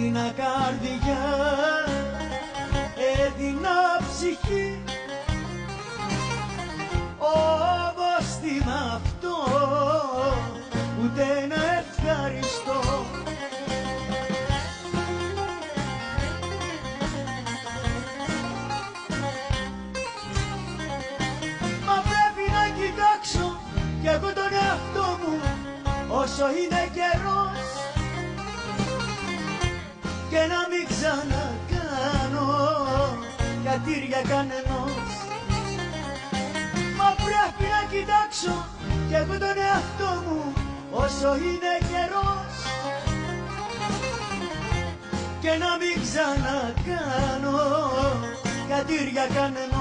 Έδινα καρδιά, έδινα ψυχή, όμως τι μ' αυτό ούτε ένα ευχαριστώ. Μα πρέπει να κοιτάξω κι εγώ τον εαυτό μου όσο είναι καιρός και να μην ξανακάνω κατήρια κανενός. Μα πρέπει να κοιτάξω κι εγώ τον εαυτό μου όσο είναι καιρός και να μην ξανακάνω κατήρια κανενός.